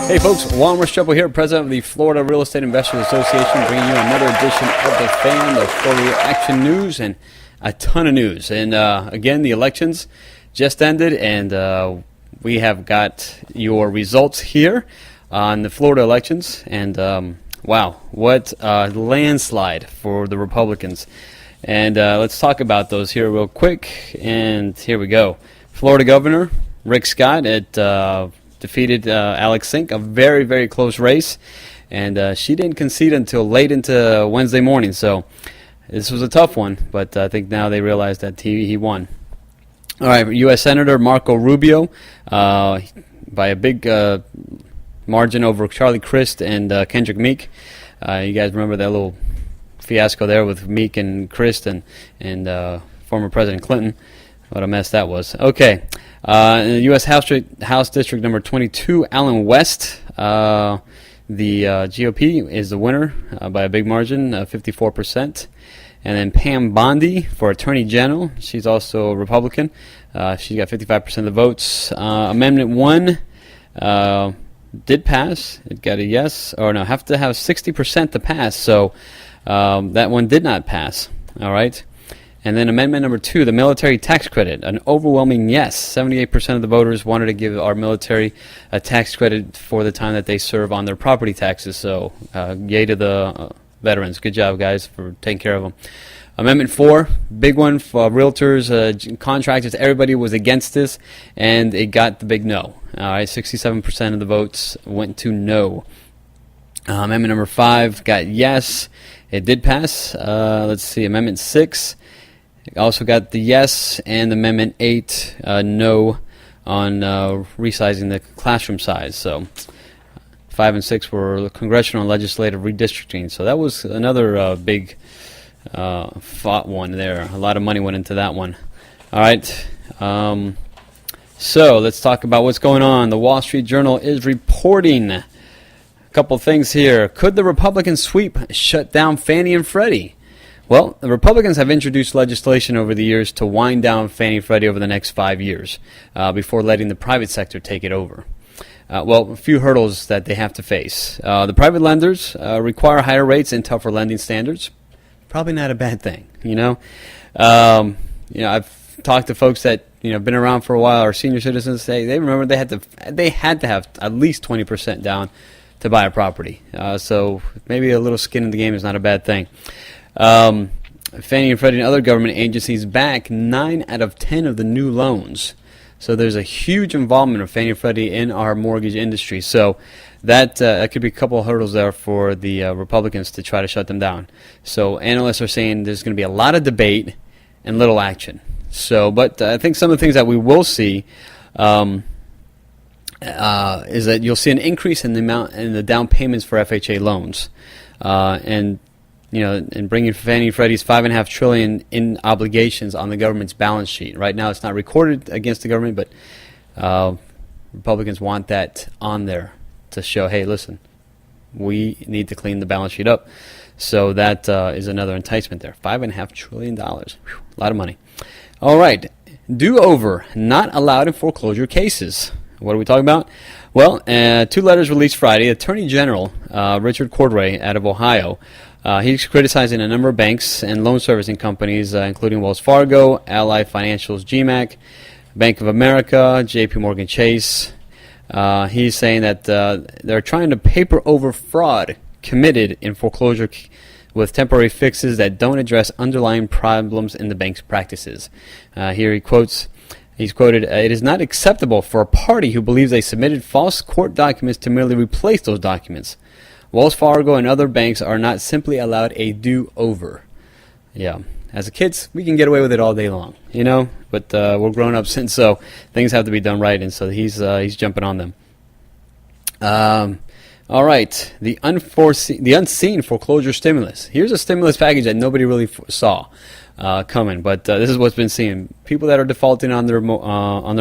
Hey folks, Juan Restrepo here, President of the Florida Real Estate Investors Association, bringing you another edition of the Fan, the FLREIA action news, and a ton of news. And again, the elections just ended, and we have got your results here on the Florida elections. And wow, what a landslide for the Republicans. And let's talk about those here real quick. And here we go. Florida Governor Rick Scott defeated Alex Sink, a very, very close race, and she didn't concede until late into Wednesday morning, so this was a tough one, but I think now they realize that he won. All right, U.S. Senator Marco Rubio, by a big margin over Charlie Crist and Kendrick Meek. You guys remember that little fiasco there with Meek and Crist and former President Clinton? What a mess that was. Okay. In the U.S. House District number 22, Allen West, the GOP is the winner by a big margin, 54%. And then Pam Bondi for Attorney General. She's also a Republican. She got 55% of the votes. Amendment 1 did pass. It got a yes. Or no, have to have 60% to pass. So that one did not pass. All right. And then Amendment number 2, the military tax credit, an overwhelming yes. 78% of the voters wanted to give our military a tax credit for the time that they serve on their property taxes. So yay to the veterans. Good job, guys, for taking care of them. Amendment 4, big one for realtors, contractors. Everybody was against this, and it got the big no. All right, 67% of the votes went to no. Amendment number 5 got yes. It did pass. Let's see, Amendment 6. Also got the yes, and Amendment 8, no on resizing the classroom size. So 5 and 6 were congressional and legislative redistricting. So that was another big fought one there. A lot of money went into that one. All right. So let's talk about what's going on. The Wall Street Journal is reporting a couple things here. Could the Republican sweep shut down Fannie and Freddie? Well, the Republicans have introduced legislation over the years to wind down Fannie and Freddie over the next 5 years before letting the private sector take it over. Well, a few hurdles that they have to face. The private lenders require higher rates and tougher lending standards. Probably not a bad thing, you know. I've talked to folks that been around for a while, or senior citizens. They remember they had to have at least 20% down to buy a property. So maybe a little skin in the game is not a bad thing. Fannie and Freddie and other government agencies back 9 out of 10 of the new loans. So there's a huge involvement of Fannie and Freddie in our mortgage industry. So that could be a couple of hurdles there for the Republicans to try to shut them down. So analysts are saying there's going to be a lot of debate and little action. So, but I think some of the things that we will see is that you'll see an increase in the amount in the down payments for FHA loans, and bringing Fannie and Freddie's $5.5 trillion in obligations on the government's balance sheet. Right now, it's not recorded against the government, but Republicans want that on there to show, hey, listen, we need to clean the balance sheet up. So that is another enticement there. $5.5 trillion. Whew, a lot of money. All right. Do-over, not allowed in foreclosure cases. What are we talking about? Well, 2 letters released Friday. Attorney General Richard Cordray out of Ohio, he's criticizing a number of banks and loan servicing companies, including Wells Fargo, Ally Financial's GMAC, Bank of America, JP Morgan Chase. He's saying that they're trying to paper over fraud committed in foreclosure with temporary fixes that don't address underlying problems in the bank's practices. Here he's quoted, "It is not acceptable for a party who believes they submitted false court documents to merely replace those documents. Wells Fargo and other banks are not simply allowed a do-over." Yeah, as kids, we can get away with it all day long, but we're grown-ups, and so things have to be done right, and so he's jumping on them. All right, the unseen foreclosure stimulus. Here's a stimulus package that nobody really saw coming, but this is what's been seen. People that are defaulting on their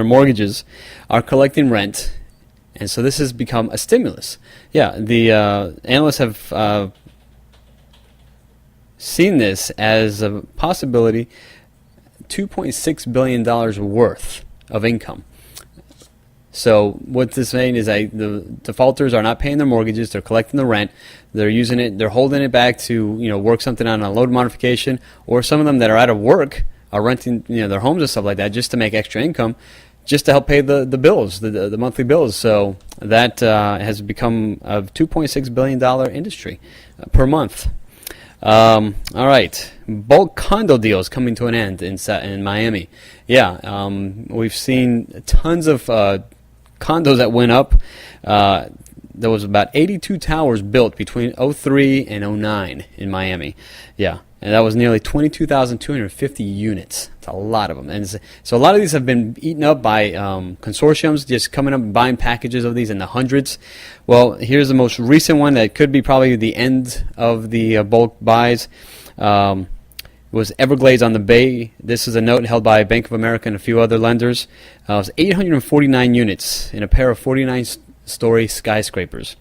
mortgages are collecting rent, and so this has become a stimulus. Yeah, the analysts have seen this as a possibility, $2.6 billion worth of income. So what this saying is that the defaulters are not paying their mortgages; they're collecting the rent. They're using it. They're holding it back to work something on a loan modification, or some of them that are out of work are renting their homes and stuff like that just to make extra income, just to help pay the bills, the monthly bills. So that has become a $2.6 billion industry per month. All right, bulk condo deals coming to an end in Miami. Yeah, we've seen tons of condos that went up. There was about 82 towers built between '03 and '09 in Miami. Yeah, and that was nearly 22,250 units. It's a lot of them. And so a lot of these have been eaten up by consortiums just coming up and buying packages of these in the hundreds. Well, here's the most recent one that could be probably the end of the bulk buys. Was Everglades on the Bay. This is a note held by Bank of America and a few other lenders. It was 849 units in a pair of 49-story skyscrapers.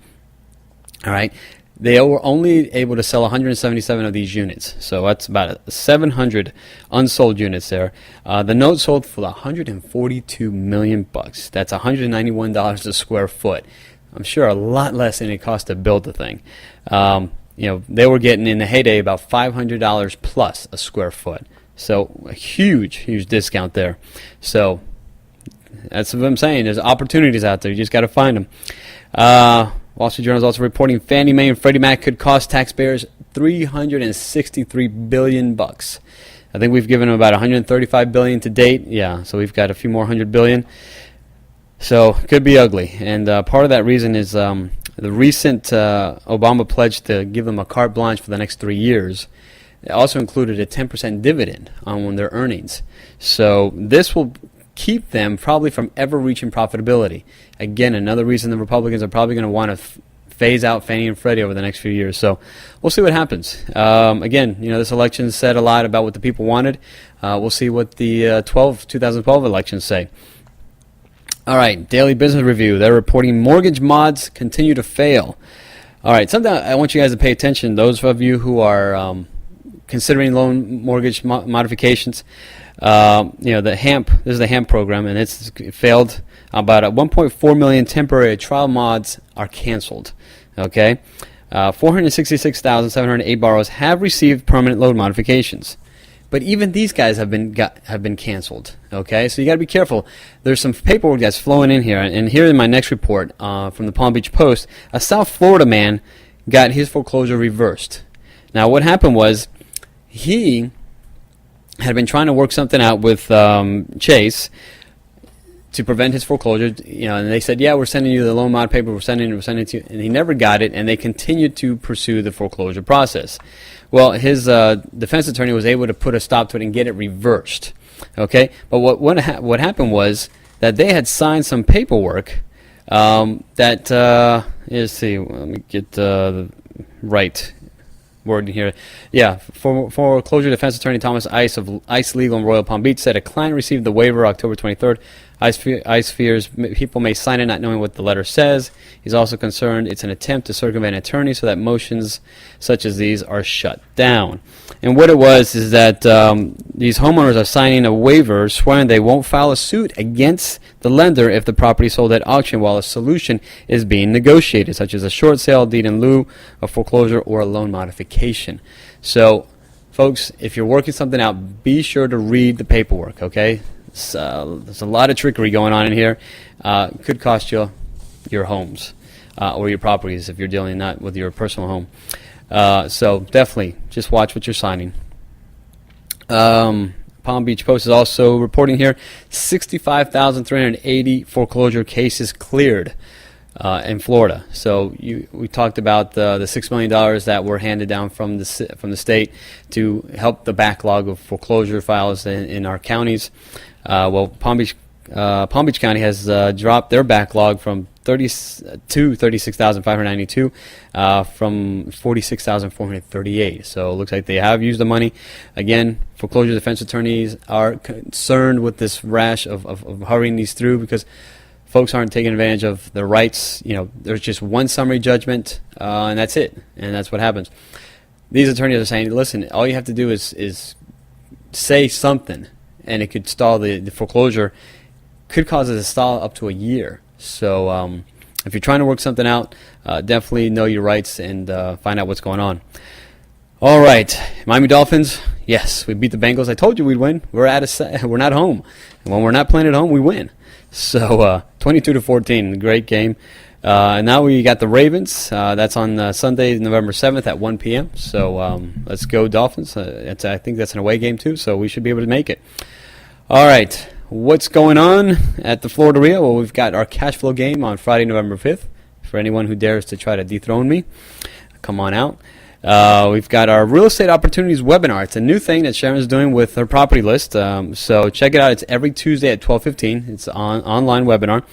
All right. They were only able to sell 177 of these units, so that's about 700 unsold units there. The note sold for $142 million. That's $191 a square foot. I'm sure a lot less than it cost to build the thing. They were getting in the heyday about $500 plus a square foot. So a huge discount there. So that's what I'm saying. There's opportunities out there. You just got to find them. Wall Street Journal is also reporting Fannie Mae and Freddie Mac could cost taxpayers $363 billion. I think we've given them about $135 billion to date. Yeah, so we've got a few more $100 billion. So could be ugly. And part of that reason is the recent Obama pledge to give them a carte blanche for the next 3 years. It also included a 10% dividend on their earnings. So this will keep them probably from ever reaching profitability. Again, another reason the Republicans are probably going to want to phase out Fannie and Freddie over the next few years. So we'll see what happens. Again, this election said a lot about what the people wanted. We'll see what the 2012 elections say. All right, Daily Business Review. They're reporting mortgage mods continue to fail. All right, something I want you guys to pay attention. Those of you who are considering loan mortgage modifications. The HAMP, this is the HAMP program, and it's failed. About 1.4 million temporary trial mods are canceled. Okay, 466,708 borrowers have received permanent loan modifications, but even these guys have been canceled. Okay, so you got to be careful. There's some paperwork that's flowing in here, and here in my next report from the Palm Beach Post, a South Florida man got his foreclosure reversed. Now, what happened was he had been trying to work something out with Chase to prevent his foreclosure, and they said, yeah, we're sending you the loan mod paper, we're sending it to you, and he never got it, and they continued to pursue the foreclosure process. Well, his defense attorney was able to put a stop to it and get it reversed, okay? But what happened was that they had signed some paperwork let me get the right word in here. Yeah, foreclosure defense attorney Thomas Ice of Ice Legal in Royal Palm Beach said a client received the waiver October 23rd. Ice fears people may sign it not knowing what the letter says. He's also concerned it's an attempt to circumvent an attorney so that motions such as these are shut down. And what it was is that these homeowners are signing a waiver swearing they won't file a suit against the lender if the property is sold at auction while a solution is being negotiated, such as a short sale, deed in lieu, a foreclosure, or a loan modification. So, folks, if you're working something out, be sure to read the paperwork, okay? There's a lot of trickery going on in here. Could cost you your homes or your properties if you're dealing not with your personal home. So definitely just watch what you're signing. Palm Beach Post is also reporting here 65,380 foreclosure cases cleared in Florida. So we talked about the $6 million that were handed down from the state to help the backlog of foreclosure files in our counties. Palm Beach County has dropped their backlog from 36,592 from 46,438. So it looks like they have used the money. Again, foreclosure defense attorneys are concerned with this rash of hurrying these through because folks aren't taking advantage of their rights. There's just one summary judgment, and that's it. And that's what happens. These attorneys are saying, listen, all you have to do is say something, and it could stall the foreclosure. Could cause it to stall up to a year. So if you're trying to work something out, definitely know your rights and find out what's going on. All right, Miami Dolphins. Yes, we beat the Bengals. I told you we'd win. We're not home, and when we're not playing at home, we win. So 22-14, great game. And now we got the Ravens. That's on Sunday, November 7th at 1 p.m. So let's go Dolphins. I think that's an away game too, so we should be able to make it. All right, what's going on at the FLREIA? Well, we've got our cash flow game on Friday, November 5th. For anyone who dares to try to dethrone me, come on out. We've got our Real Estate Opportunities webinar. It's a new thing that Sharon's doing with her property list. So check it out. It's every Tuesday at 12:15. It's an online webinar.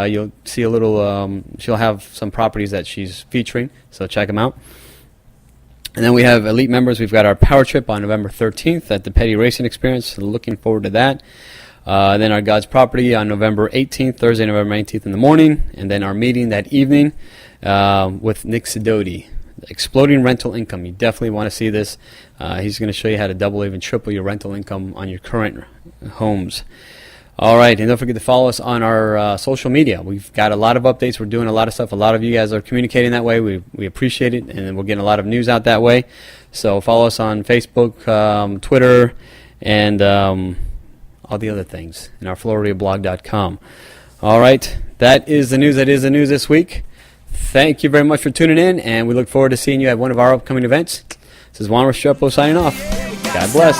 You'll see a little, she'll have some properties that she's featuring, so check them out. And then we have elite members. We've got our power trip on November 13th at the Petty Racing Experience. Looking forward to that. Then our God's Property on November 18th, Thursday, November 19th in the morning. And then our meeting that evening with Nick Sidoti. Exploding rental income. You definitely want to see this. He's going to show you how to double, even triple your rental income on your current homes. All right, and don't forget to follow us on our social media. We've got a lot of updates. We're doing a lot of stuff. A lot of you guys are communicating that way. We appreciate it, and we're getting a lot of news out that way. So follow us on Facebook, Twitter, and all the other things, and our FLREIAblog.com. All right, that is the news this week. Thank you very much for tuning in, and we look forward to seeing you at one of our upcoming events. This is Juan Restrepo signing off. God bless.